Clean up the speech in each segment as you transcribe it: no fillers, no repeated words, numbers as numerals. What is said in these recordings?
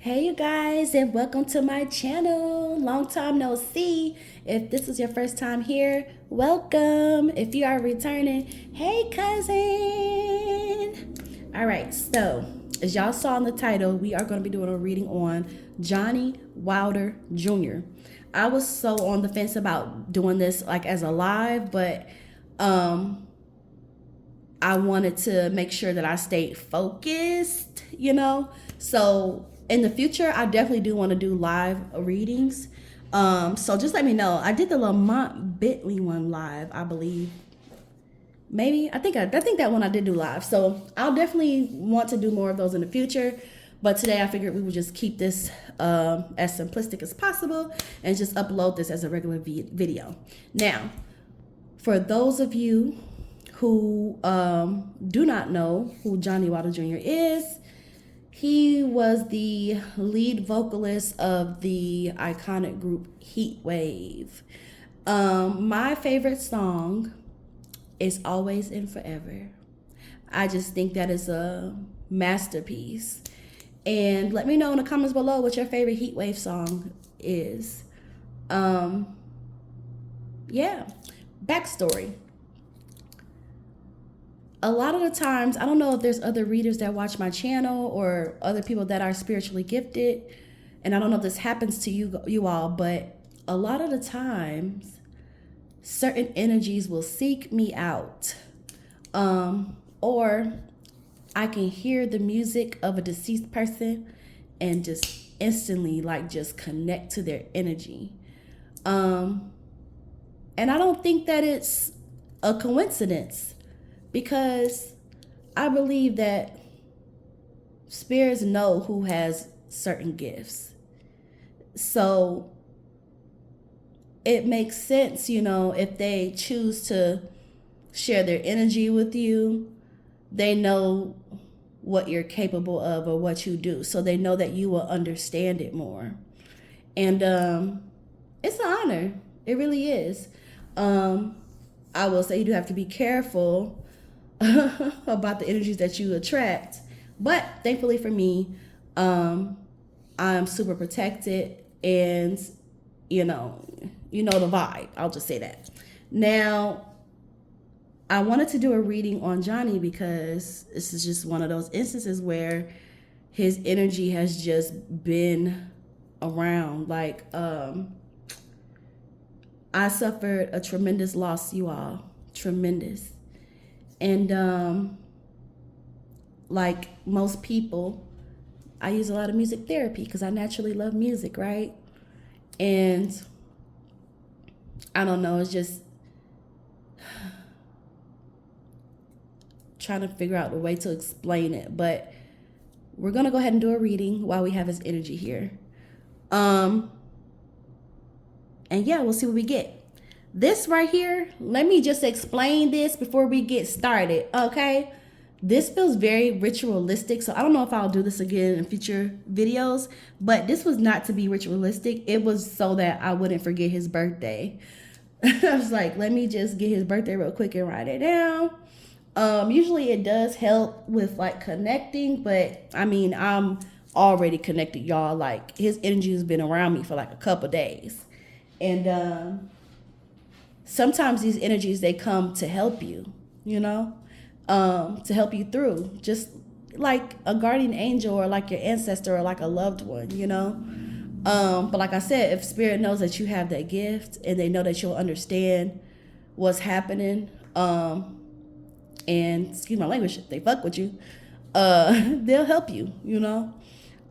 Hey you guys, and welcome to my channel. Long time no see. If this is your first time here, welcome. If you are returning, hey cousin. All right, so as y'all saw in the title, we are going to be doing a reading on Johnnie Wilder Jr. I was so on the fence about doing this like as a live, but I wanted to make sure that I stayed focused, So in the future, I definitely do want to do live readings. So just let me know. I did the Lamont Bentley one live, I believe. Maybe I think that one I did do live. So I'll definitely want to do more of those in the future. But today I figured we would just keep this as simplistic as possible and just upload this as a regular video. Now, for those of you who do not know who Johnnie Wilder Jr. is, he was the lead vocalist of the iconic group Heatwave. My favorite song is Always and Forever. I just think that is a masterpiece. And let me know in the comments below what your favorite Heatwave song is. Yeah, backstory. A lot of the times, I don't know if there's other readers that watch my channel or other people that are spiritually gifted, and I don't know if this happens to you all, but a lot of the times, certain energies will seek me out, or I can hear the music of a deceased person and just instantly just connect to their energy. And I don't think that it's a coincidence, because I believe that spirits know who has certain gifts. So it makes sense, if they choose to share their energy with you, they know what you're capable of or what you do. So they know that you will understand it more. And it's an honor. It really is. I will say you do have to be careful about the energies that you attract, but thankfully for me, I'm super protected, and you know the vibe. I'll just say that. Now, I wanted to do a reading on Johnnie because this is just one of those instances where his energy has just been around. I suffered a tremendous loss, you all. Tremendous. And like most people, I use a lot of music therapy because I naturally love music, right? And I don't know, it's just trying to figure out a way to explain it. But we're going to go ahead and do a reading while we have his energy here. And yeah, we'll see what we get. This right here, let me just explain this before we get started, okay? This feels very ritualistic, so I don't know if I'll do this again in future videos, but this was not to be ritualistic. It was so that I wouldn't forget his birthday. I was like, let me just get his birthday real quick and write it down. Usually it does help with connecting, but I mean, I'm already connected, y'all. His energy has been around me for a couple days. And sometimes these energies, they come to help you, to help you through, just like a guardian angel or your ancestor or a loved one, But like I said, if spirit knows that you have that gift and they know that you'll understand what's happening, and excuse my language, if they fuck with you, they'll help you,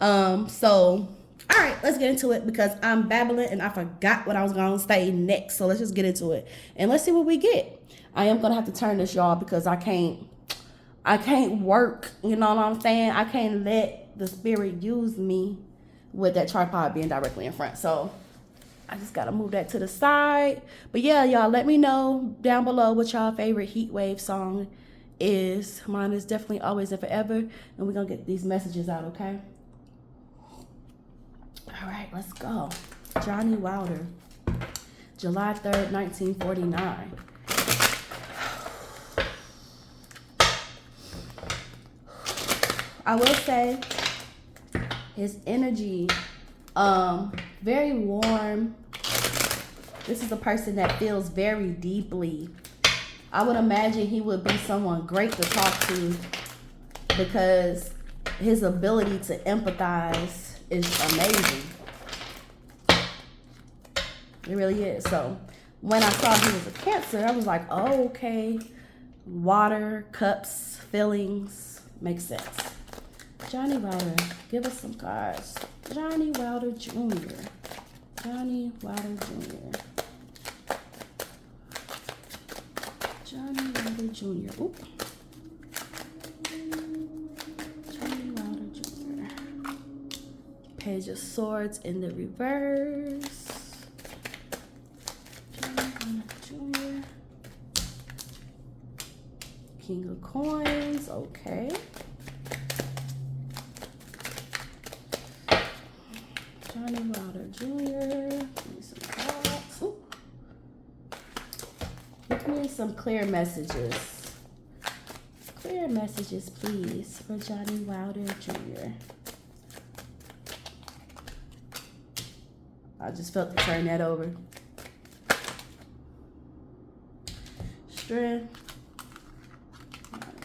So all right, let's get into it because I'm babbling and I forgot what I was going to say next. So let's just get into it and let's see what we get. I am going to have to turn this, y'all, because I can't work. You know what I'm saying? I can't let the spirit use me with that tripod being directly in front. So I just got to move that to the side. But yeah, y'all, let me know down below what y'all favorite Heatwave song is. Mine is definitely Always and Forever. And we're going to get these messages out, okay? All right, let's go. Johnnie Wilder, July 3rd, 1949. I will say his energy, very warm. This is a person that feels very deeply. I would imagine he would be someone great to talk to because his ability to empathize is amazing. It really is. So when I saw he was a Cancer, I was like, oh, okay. Water, cups, feelings, makes sense. Johnnie Wilder, give us some cards. Johnnie Wilder Jr. Johnnie Wilder Jr. Johnnie Wilder Jr. Oop. Johnnie Wilder Jr. Page of Swords in the reverse. Johnnie Wilder Jr. King of Coins. Okay. Johnnie Wilder Jr. Give me some cards. Ooh. Give me some clear messages. Clear messages, please, for Johnnie Wilder Jr. I just felt to turn that over. Strength.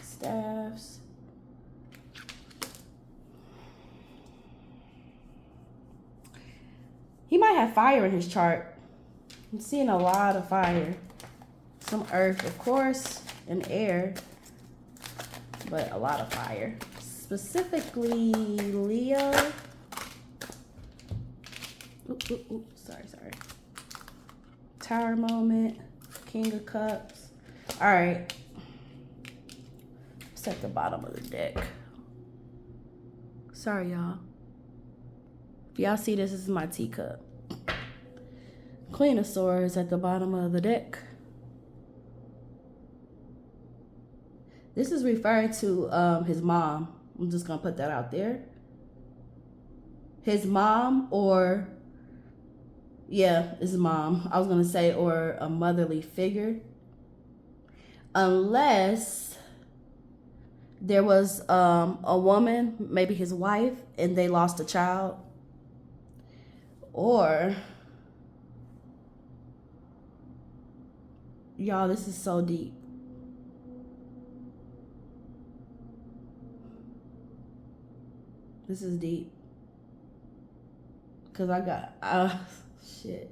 Staffs. He might have fire in his chart. I'm seeing a lot of fire. Some earth, of course, and air, but a lot of fire. Specifically, Leo. Sorry. Tower moment, King of Cups. All right. It's at the bottom of the deck. Sorry, y'all. If y'all see this is my teacup. Queen of Swords at the bottom of the deck. This is referring to his mom. I'm just going to put that out there. His mom or, yeah, his mom. I was going to say, or a motherly figure. Unless there was a woman, maybe his wife, and they lost a child. Or, y'all, this is so deep. This is deep. Because I got, shit.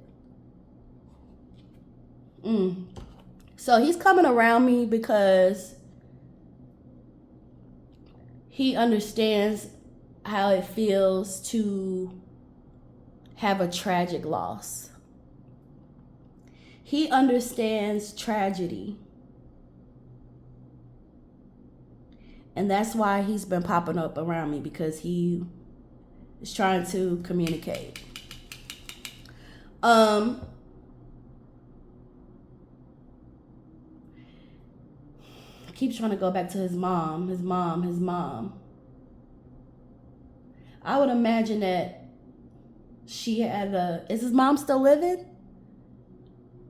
So he's coming around me because he understands how it feels to have a tragic loss. He understands tragedy. And that's why he's been popping up around me, because he is trying to communicate. Keeps trying to go back to his mom. I would imagine that she had is his mom still living?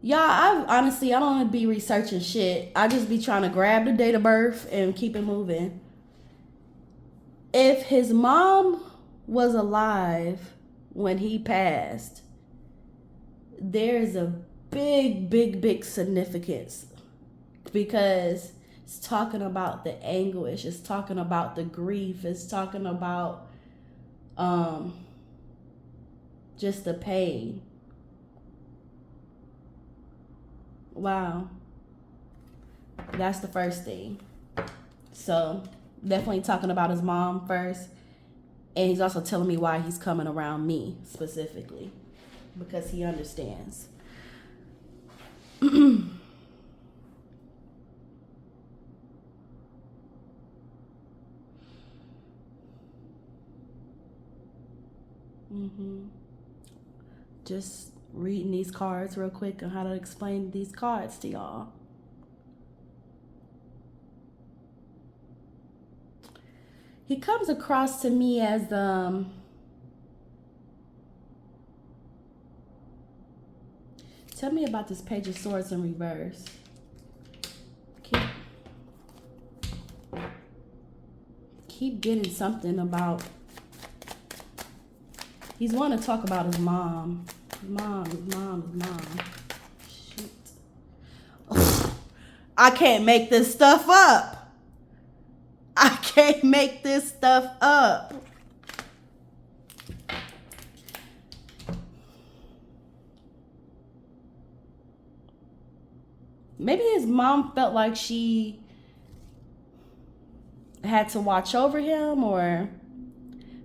Y'all, I don't be researching shit. I just be trying to grab the date of birth and keep it moving. If his mom was alive when he passed, there's a big significance, because it's talking about the anguish. It's talking about the grief. It's talking about just the pain. Wow. That's the first thing. So definitely talking about his mom first. And he's also telling me why he's coming around me specifically, because he understands. Just reading these cards real quick on how to explain these cards to y'all. He comes across to me as tell me about this Page of Swords in reverse. Keep getting something about He's wanting to talk about his mom. His mom. Shoot. I can't make this stuff up. I can't make this stuff up. Maybe his mom felt like she had to watch over him, or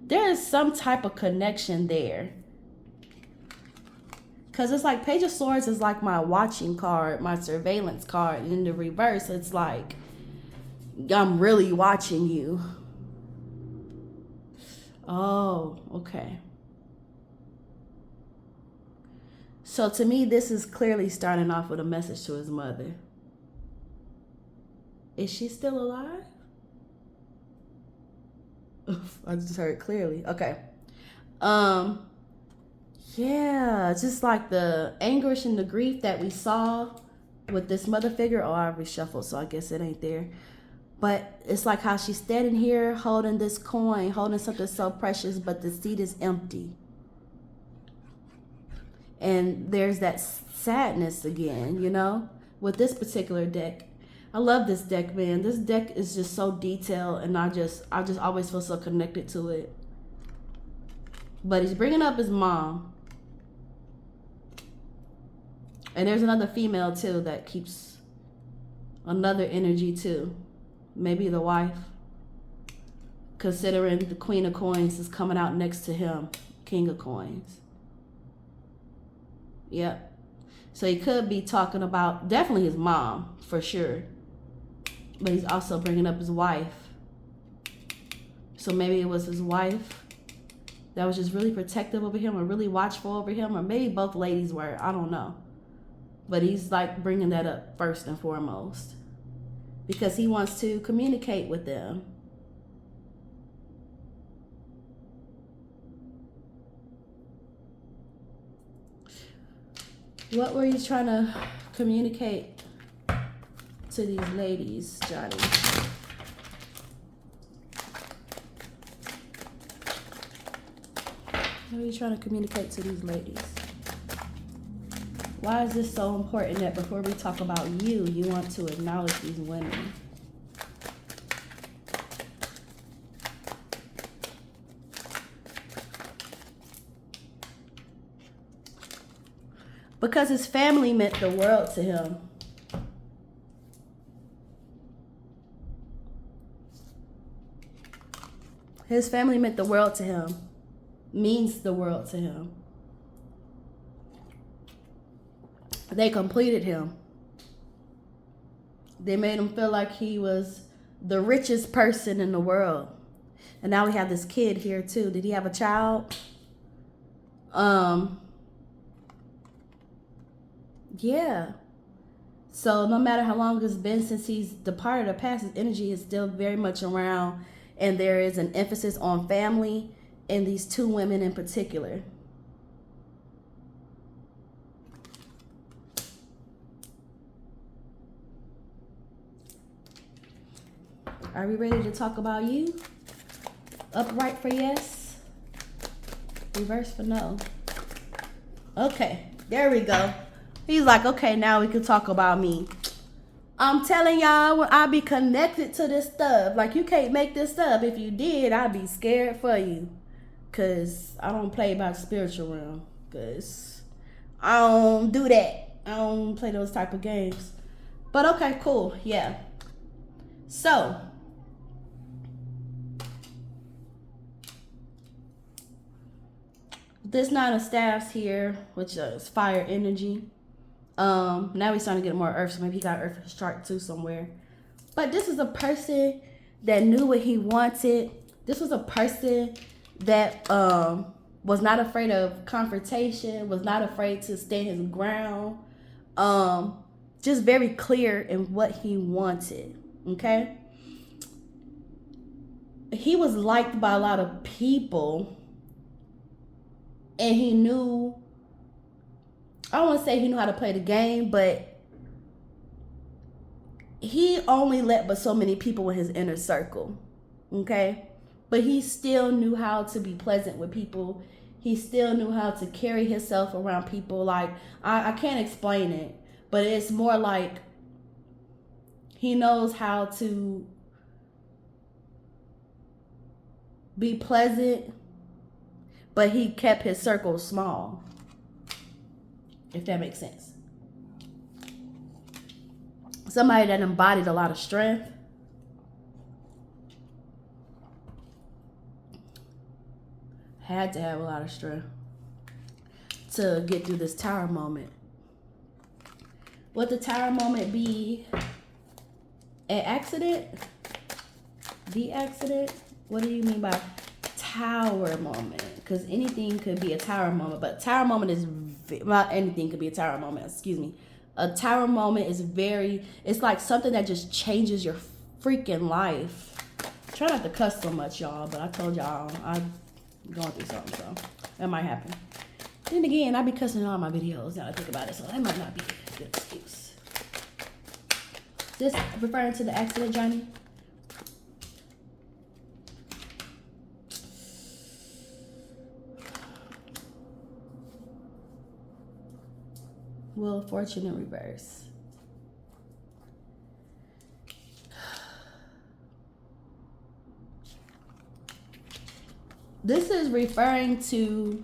there is some type of connection there. Because it's like Page of Swords is like my watching card, my surveillance card. And in the reverse, it's like, I'm really watching you. Oh, okay. So to me, this is clearly starting off with a message to his mother. Is she still alive? Oof, I just heard clearly. Okay. Yeah, just like the anguish and the grief that we saw with this mother figure. Oh, I reshuffled, so I guess it ain't there. But it's like how she's standing here holding this coin, holding something so precious, but the seat is empty. And there's that sadness again, you know, with this particular deck. I love this deck, man. This deck is just so detailed, and I just always feel so connected to it. But he's bringing up his mom. And there's another female, too, that keeps another energy, too. Maybe the wife. Considering the Queen of Coins is coming out next to him. King of Coins. Yep. So he could be talking about definitely his mom, for sure. But he's also bringing up his wife. So maybe it was his wife that was just really protective over him or really watchful over him. Or maybe both ladies were. I don't know. But he's like bringing that up first and foremost. Because he wants to communicate with them. What were you trying to communicate to these ladies, Johnny? What are you trying to communicate to these ladies? Why is this so important that before we talk about you, you want to acknowledge these women? Because his family meant the world to him. His family meant the world to him. Means the world to him. They completed him. They made him feel like he was the richest person in the world. And now we have this kid here too. Did he have a child? Yeah. So no matter how long it's been since he's departed or passed, his energy is still very much around. And there is an emphasis on family and these two women in particular. Are we ready to talk about you? Upright for yes. Reverse for no. Okay, there we go. He's like, okay, now we can talk about me. I'm telling y'all, when I be connected to this stuff, like you can't make this up. If you did, I'd be scared for you. Because I don't play by the spiritual realm. Because I don't do that. I don't play those type of games. But okay, cool. Yeah. So, this Nine of Staffs here, which is fire energy. Now we're starting to get more earth, so maybe he got earth in his chart too somewhere. But this is a person that knew what he wanted. This was a person that was not afraid of confrontation, was not afraid to stand his ground. Just very clear in what he wanted. Okay? He was liked by a lot of people. And he knew, I don't want to say he knew how to play the game, but he only let but so many people in his inner circle, okay? But he still knew how to be pleasant with people. he still knew how to carry himself around people. Like, I can't explain it, but it's more like he knows how to be pleasant, but he kept his circle small, if that makes sense. Somebody that embodied a lot of strength. Had to have a lot of strength to get through this tower moment. Would the tower moment be an accident? The accident? What do you mean by tower moment? Because anything could be a tower moment, but tower moment is, well, anything could be a tower moment, excuse me. A tower moment is it's like something that just changes your freaking life. Try not to cuss so much, y'all, but I told y'all I'm going through something, so that might happen. Then again, I be cussing in all my videos now I think about it, so that might not be a good excuse. This referring to the accident, Johnnie? Wheel of Fortune in reverse. This is referring to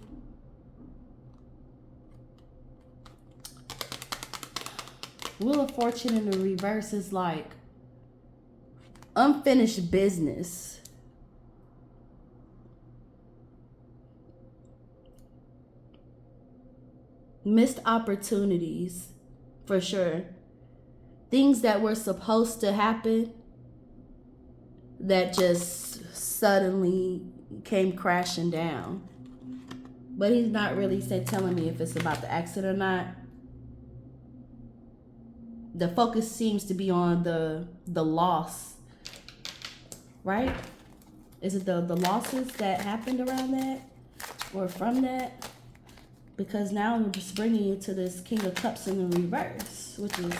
Wheel of Fortune in the reverse is like unfinished business. Missed opportunities, for sure. Things that were supposed to happen that just suddenly came crashing down. But he's not really telling me if it's about the accident or not. The focus seems to be on the loss, right? Is it the losses that happened around that or from that? Because now I'm just bringing you to this King of Cups in the reverse, which is,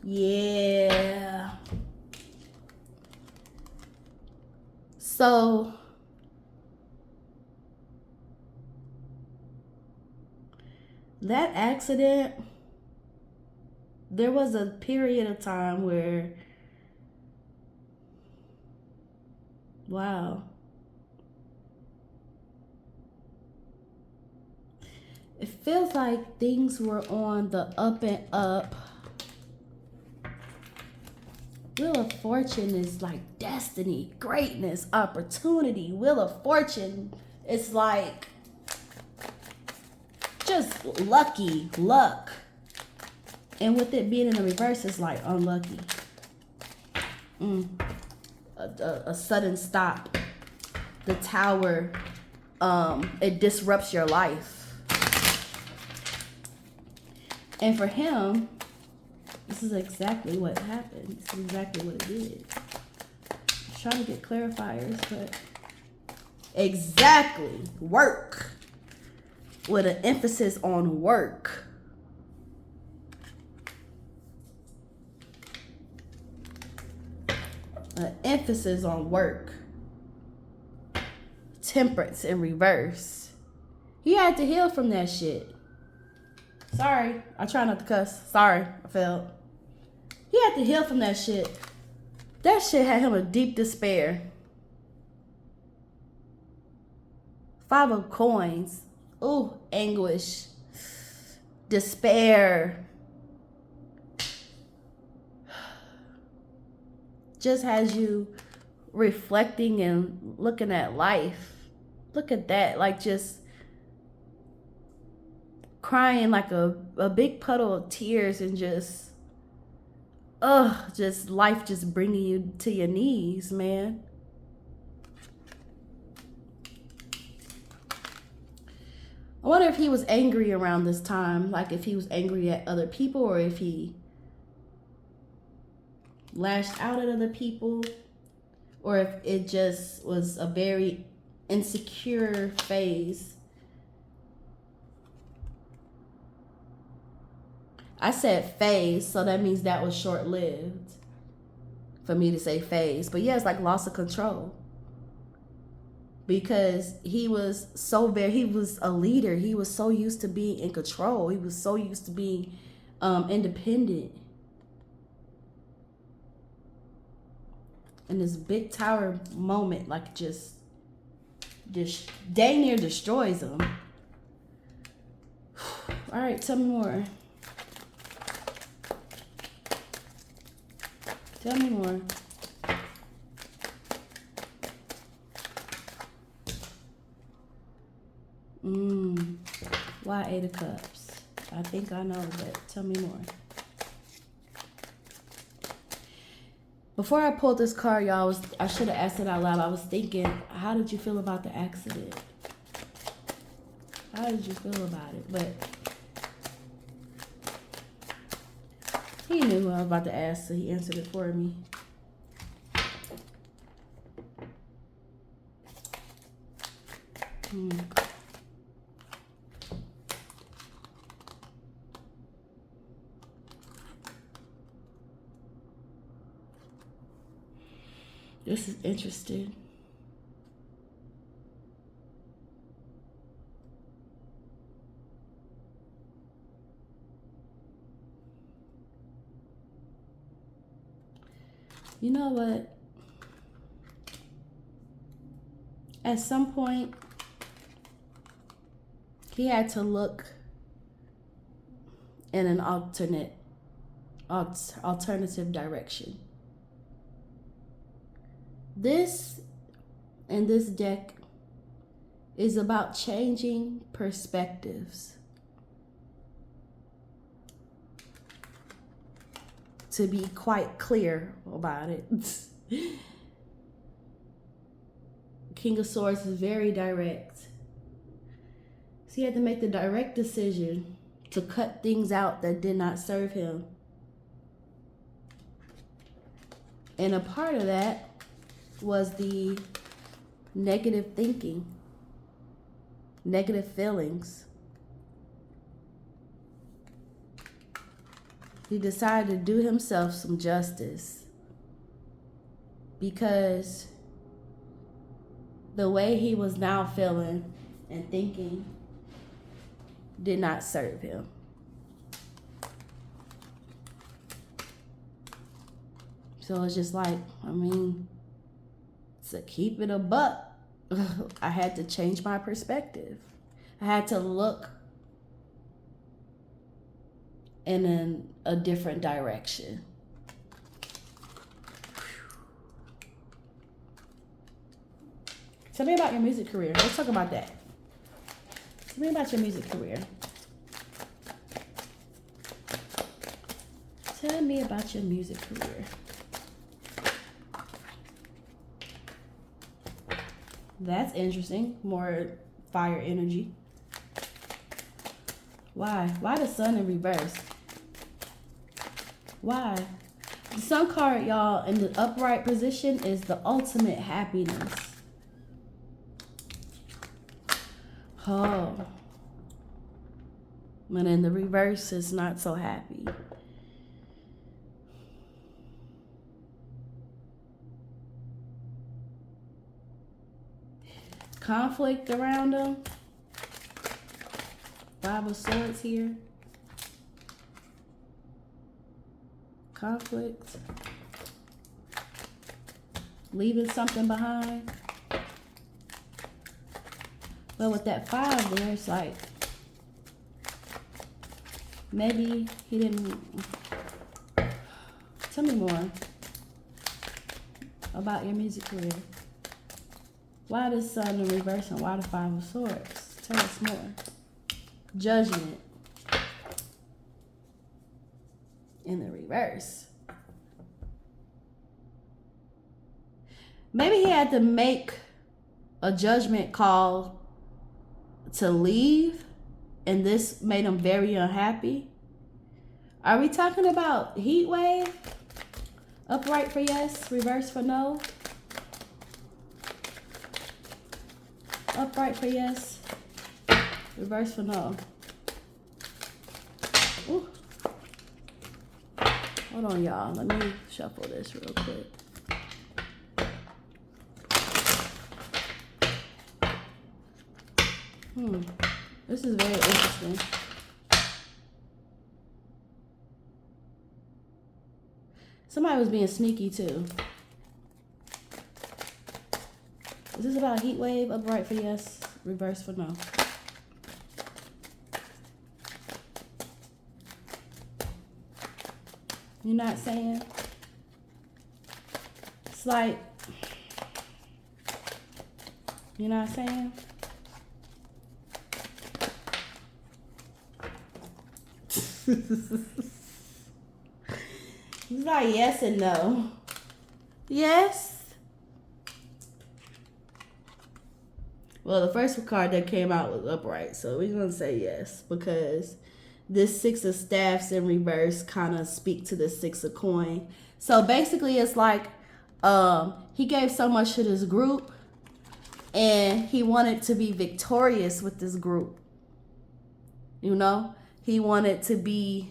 yeah. So, that accident, there was a period of time where, wow. It feels like things were on the up and up. Wheel of Fortune is like destiny, greatness, opportunity. Wheel of Fortune is like just lucky, luck. And with it being in the reverse, it's like unlucky. A sudden stop. The tower, it disrupts your life. And for him, this is exactly what happened. This is exactly what it did. I'm trying to get clarifiers, but exactly, work. With an emphasis on work. An emphasis on work. Temperance in reverse. He had to heal from that shit. Sorry, I try not to cuss. Sorry, I failed. He had to heal from that shit. That shit had him in deep despair. 5 of coins. Ooh, anguish. Despair. Just has you reflecting and looking at life. Look at that, like just crying like a big puddle of tears and just life just bringing you to your knees, man. I wonder if he was angry around this time, like if he was angry at other people or if he lashed out at other people or if it just was a very insecure phase. I said phase, so that means that was short-lived for me to say phase. But yeah, it's like loss of control. because he was he was a leader. He was so used to being in control. He was so used to being independent. And this big tower moment, like, just dang near destroys him. All right, tell me more. Tell me more. Why 8 of Cups? I think I know, but tell me more. Before I pulled this card, y'all, I should have asked it out loud. I was thinking, how did you feel about the accident? How did you feel about it? But he knew who I was about to ask, so he answered it for me. This is interesting. You know what? At some point, he had to look in an alternative direction. This and this deck is about changing perspectives. To be quite clear about it. King of Swords is very direct. So he had to make the direct decision to cut things out that did not serve him. And a part of that was the negative thinking, negative feelings. He decided to do himself some justice because the way he was now feeling and thinking did not serve him. So it's just like, I mean, to keep it a buck, I had to change my perspective. I had to look in a different direction. Tell me about your music career. Let's talk about that. Tell me about your music career. Tell me about your music career. That's interesting. More fire energy. Why? Why the sun in reverse? Why? The sun card, y'all, in the upright position is the ultimate happiness. Oh. But in the reverse, it's not so happy. Conflict around them. 5 of Swords here. Conflict. Leaving something behind. But with that 5 there, it's like maybe he didn't. Tell me more about your music career. Why the sun in reverse and why the 5 of Swords? Tell us more. Judgment in the reverse. Maybe he had to make a judgment call to leave, and this made him very unhappy. Are we talking about Heatwave? Upright for yes, reverse for no. Upright for yes, reverse for no. Ooh. Hold on, y'all. Let me shuffle this real quick. This is very interesting. Somebody was being sneaky too. Is this about Heatwave? Upright for yes, reverse for no. You're not saying? It's like, you're not saying? It's like yes and no. Yes. Well, the first card that came out was upright, so we're gonna say yes because this Six of Staffs in reverse kind of speak to the Six of Coin. So basically, it's like he gave so much to this group, and he wanted to be victorious with this group. You know, he wanted to be.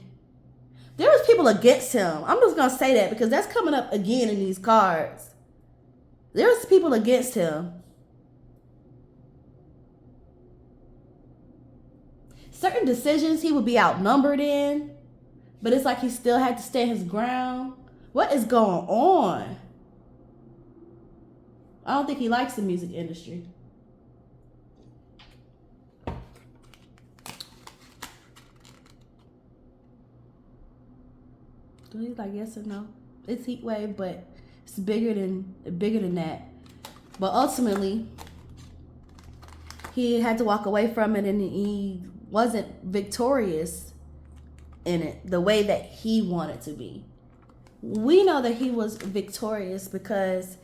There was people against him. I'm just gonna say that because that's coming up again in these cards. There was people against him. Certain decisions he would be outnumbered in, but it's like he still had to stand his ground. What is going on? I don't think he likes the music industry. Do he's like yes or no? It's Heatwave, but it's bigger than that. But ultimately, he had to walk away from it, and he wasn't victorious in it the way that he wanted to be. We know that he was victorious because,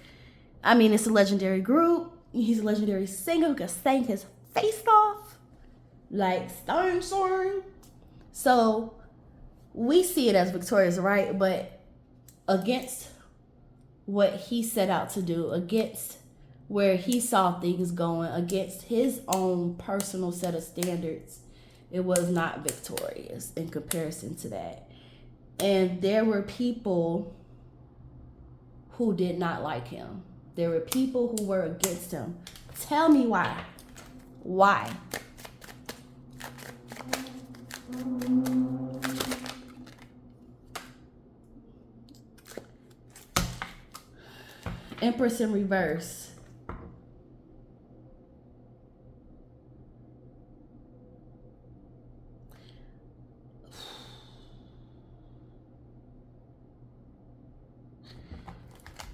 I mean, it's a legendary group. He's a legendary singer who can sing his face off like Stone Sword. So we see it as victorious, right? But against what he set out to do, against where he saw things going, against his own personal set of standards, it was not victorious in comparison to that. And there were people who did not like him. There were people who were against him. Tell me why. Why? Empress in reverse.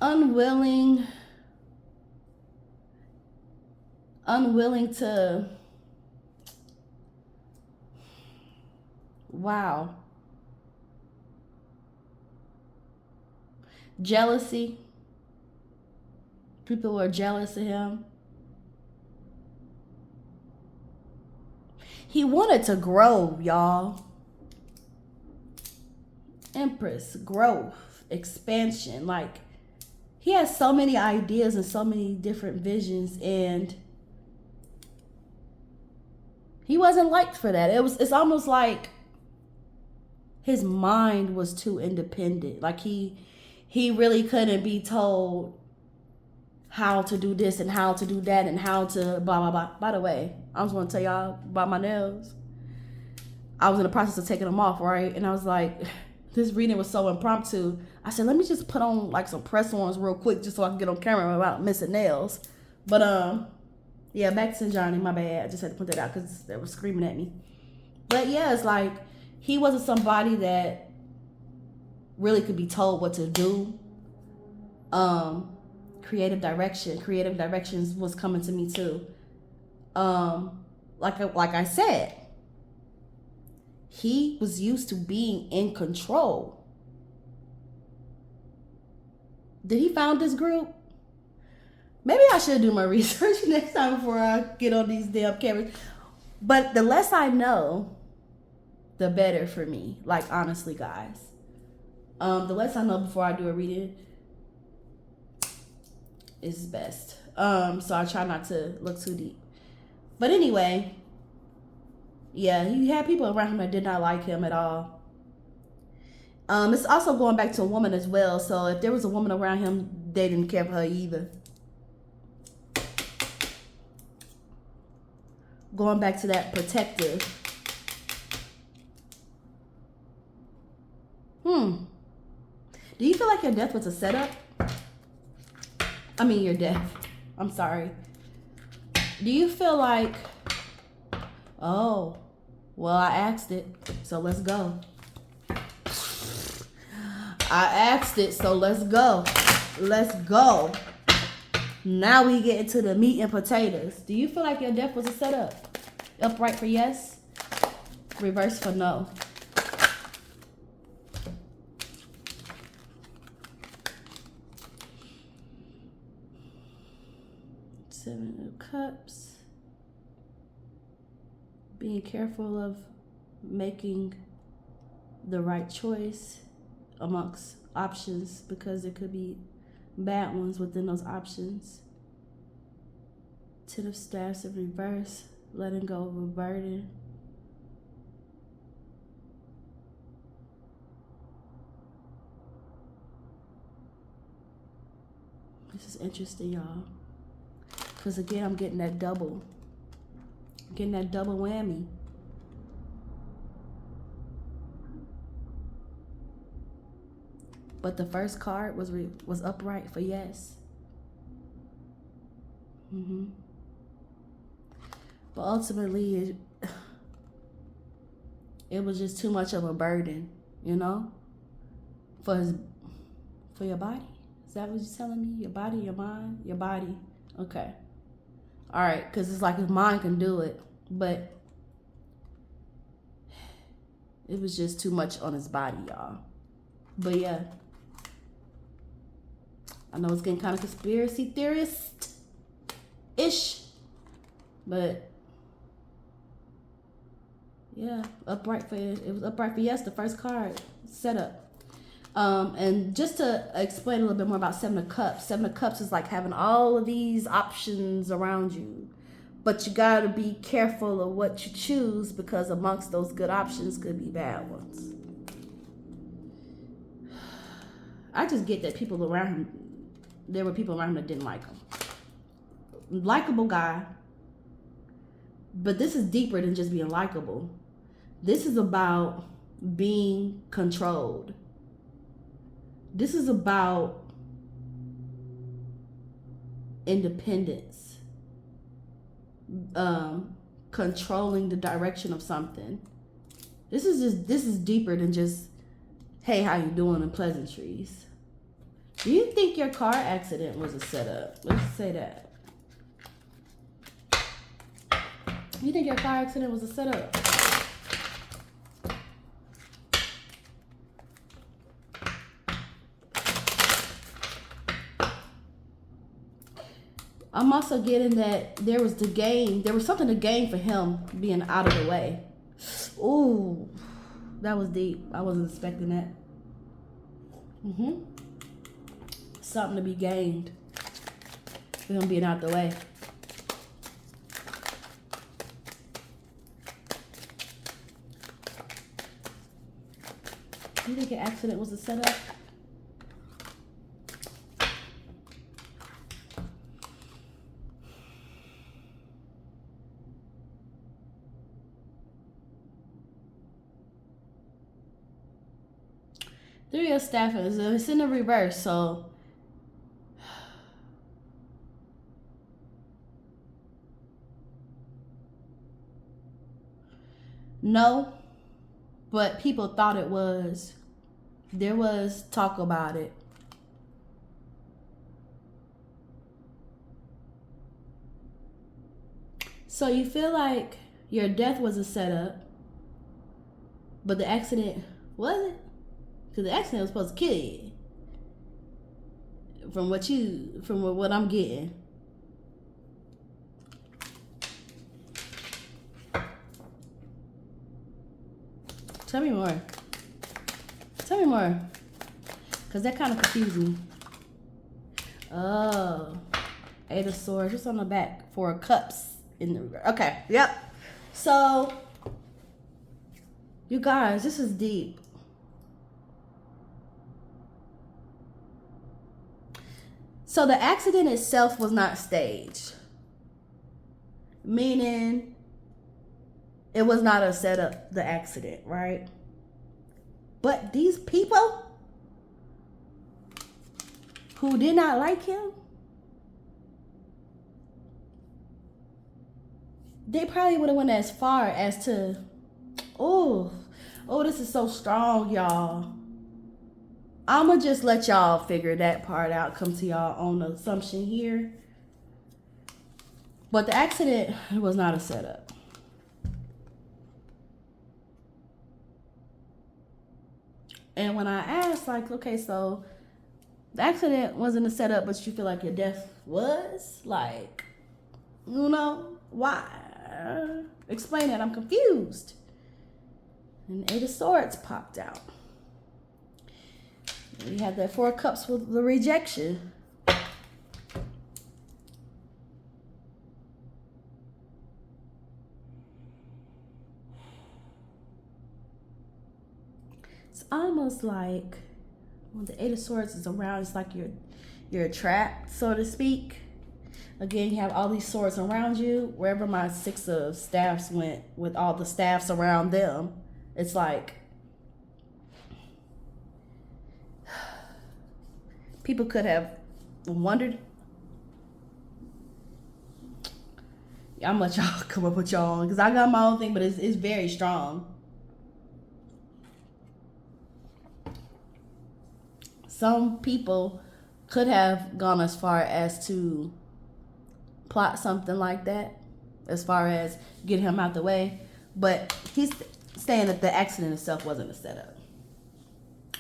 Unwilling to, wow. Jealousy. People were jealous of him. He wanted to grow, y'all. Empress, growth, expansion. Like, he has so many ideas and so many different visions, and he wasn't liked for that. It's almost like his mind was too independent. Like he really couldn't be told how to do this and how to do that and how to blah, blah, blah. By the way, I was going to tell y'all about my nails. I was in the process of taking them off, right? And I was like, this reading was so impromptu. I said, let me just put on like some press-ons real quick just so I can get on camera without missing nails. But yeah, back to Johnnie, my bad. I just had to put that out because they were screaming at me. But yeah, it's like he wasn't somebody that really could be told what to do. Creative directions was coming to me too. Like I said, he was used to being in control. Did he found this group? Maybe I should do my research next time before I get on these damn cameras. But the less I know, the better for me. Like, honestly, guys. The less I know before I do a reading is best. So I try not to look too deep. But anyway, yeah, he had people around him that did not like him at all. It's also going back to a woman as well. So if there was a woman around him, they didn't care for her either. going back to that protective. Do you feel like your death was a setup? I mean, your death. I'm sorry. Do you feel like, oh, well, I asked it, so let's go. I asked it, so let's go. Let's go. Now we get into the meat and potatoes. Do you feel like your death was a setup? Upright for yes, reverse for no. Seven of Cups. Being careful of making the right choice amongst options, because there could be bad ones within those options. Ten of Staffs in reverse, letting go of a burden. This is interesting, y'all, because again, I'm getting that double. Getting that double whammy. But the first card was upright for yes. But ultimately, it was just too much of a burden, you know, for your body. Is that what you're telling me? Your body, your mind, your body. Okay. All right, because it's like his mind can do it, but it was just too much on his body, y'all. But yeah, I know it's getting kind of conspiracy theorist-ish, but yeah, upright for it. It was upright for yes, the first card, setup. And just to explain a little bit more about Seven of Cups. Seven of Cups is like having all of these options around you, but you gotta be careful of what you choose, because amongst those good options could be bad ones. I just get that people around him, there were people around him that didn't like him. Likeable guy, but this is deeper than just being likable. This is about being controlled. This is about independence, controlling the direction of something. This is deeper than just, hey, how you doing, and pleasantries. Do you think your car accident was a setup? Let's say that. You think your car accident was a setup? I'm also getting that there was something to gain for him being out of the way. Ooh, that was deep. I wasn't expecting that. Something to be gained for him being out the way. You think an accident was a setup? Three of Staffs, it's in the reverse, so no, but people thought it was. There was talk about it. So you feel like your death was a setup, but the accident wasn't? Because the accident was supposed to kill you. From what I'm getting. Tell me more. Tell me more. Because that kind of confused me. Oh. Eight of Swords. What's on the back? Four of Cups. In the okay. Yep. So, you guys, this is deep. So the accident itself was not staged. Meaning it was not a setup, the accident, right? But these people who did not like him, they probably would have went as far as to, oh, this is so strong, y'all. I'ma just let y'all figure that part out, come to y'all own assumption here. But the accident was not a setup. And when I asked, like, okay, so the accident wasn't a setup, but you feel like your death was? Like, you know, why? Explain it, I'm confused. And 8 of Swords popped out. And you have that 4 of Cups with the rejection. It's almost like when the 8 of Swords is around, it's like you're trapped, so to speak. Again, you have all these swords around you. Wherever my 6 of Staffs went with all the staffs around them, it's like people could have wondered. I'm gonna let y'all come up with y'all because I got my own thing, but it's very strong. Some people could have gone as far as to plot something like that, as far as get him out the way, but he's saying that the accident itself wasn't a setup.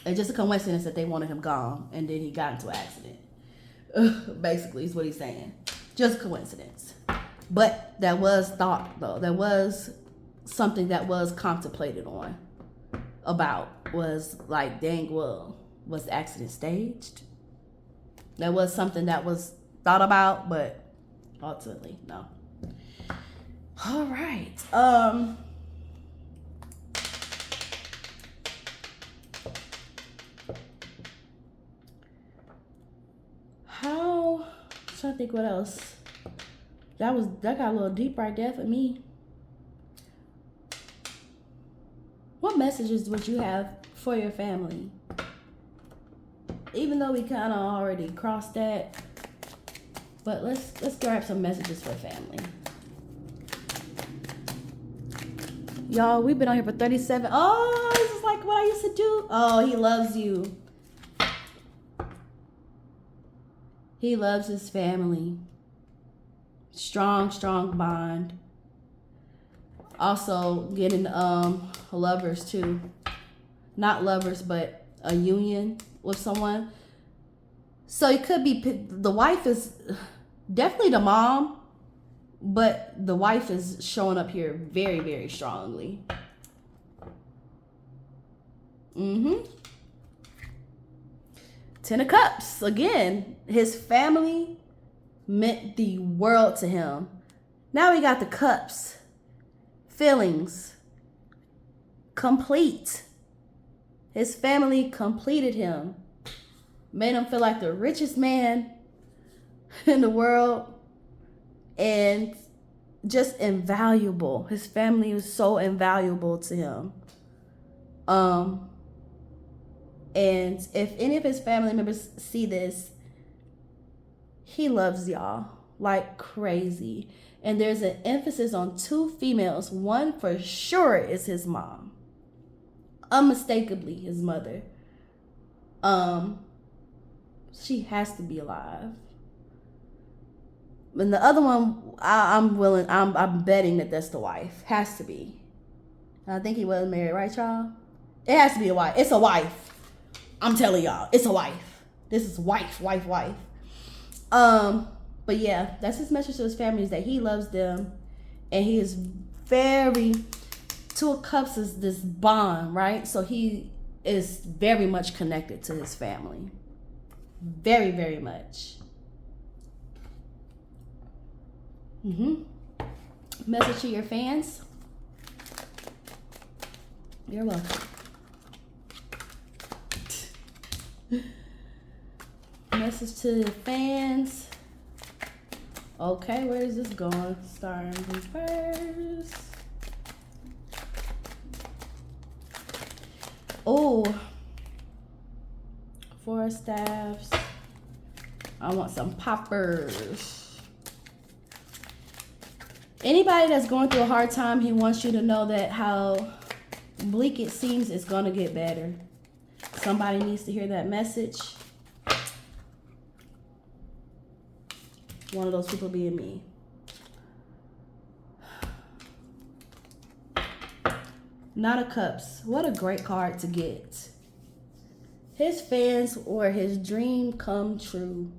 It's just a coincidence that they wanted him gone and then he got into an accident. Basically is what he's saying. Just a coincidence. But that was thought, though. That was something that was contemplated on about, was like, dang, well, was the accident staged? That was something that was thought about, but ultimately, no. All right. I'm trying to think what else. That got a little deep right there for me. What messages would you have for your family? Even though we kind of already crossed that, but let's grab some messages for family. Y'all, we've been on here for 37. Oh, this is like what I used to do. Oh, he loves you. He loves his family. Strong, strong bond. Also getting lovers too. Not lovers, but a union with someone. So it could be the wife is definitely the mom, but the wife is showing up here very, very strongly. Mm-hmm. 10 of Cups. Again, his family meant the world to him. Now we got the Cups. Feelings. Complete. His family completed him. Made him feel like the richest man in the world. And just invaluable. His family was so invaluable to him. And if any of his family members see this, he loves y'all like crazy. And there's an emphasis on 2 females. One for sure is his mom. Unmistakably his mother. She has to be alive. And the other one, I'm betting that that's the wife. Has to be. I think he was married, right, y'all? It has to be a wife. It's a wife. I'm telling y'all, it's a wife. This is wife. But yeah, that's his message to his family, is that he loves them. And he is very, 2 of Cups is this bond, right? So he is very much connected to his family. Very, very much. Message to your fans. You're welcome. Message to the fans. Okay, where is this going? Star in reverse. 4 staffs. I want some poppers. Anybody that's going through a hard time, he wants you to know that how bleak it seems, it's going to get better. Somebody needs to hear that message. One of those people being me. Knight of Cups. What a great card to get. His fans or his dream come true.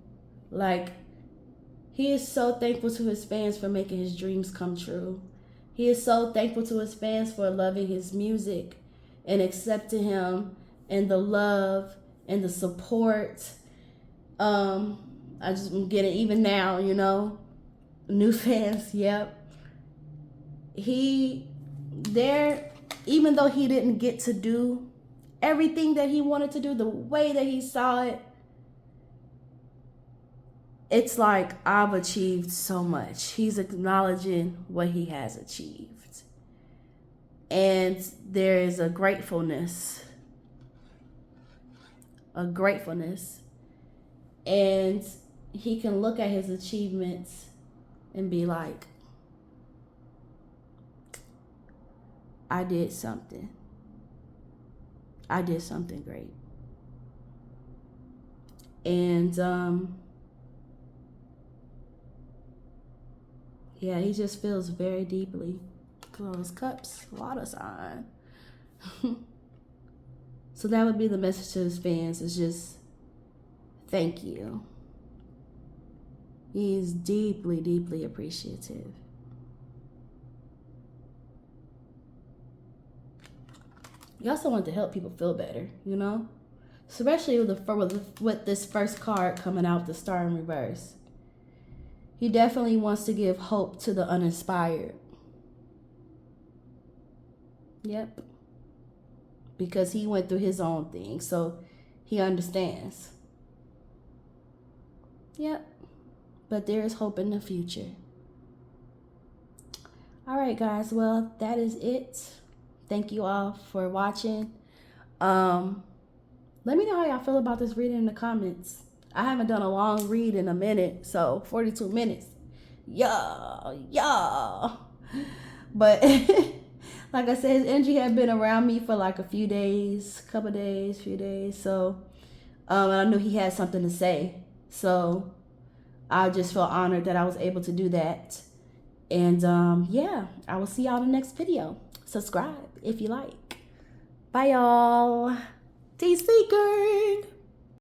Like, he is so thankful to his fans for making his dreams come true. He is so thankful to his fans for loving his music and accepting him and the love and the support. I just am getting, even now, you know, new fans. Yep. Even though he didn't get to do everything that he wanted to do the way that he saw it, it's like, I've achieved so much. He's acknowledging what he has achieved. And there is a gratefulness. And he can look at his achievements and be like, I did something. I did something great. And yeah, he just feels very deeply. Closed cups, water sign. So that would be the message to his fans, is just thank you. He's deeply, deeply appreciative. You also want to help people feel better, you know? Especially with this first card coming out, the Star in reverse. He definitely wants to give hope to the uninspired. Yep. Because he went through his own thing, so he understands. Yep. But there is hope in the future. All right, guys. Well, that is it. Thank you all for watching. Let me know how y'all feel about this reading in the comments. I haven't done a long read in a minute, so 42 minutes. Yeah. But like I said, his energy had been around me for like a few days. So and I knew he had something to say. So I just felt honored that I was able to do that. And yeah, I will see y'all in the next video. Subscribe if you like. Bye, y'all. Tea Seeker.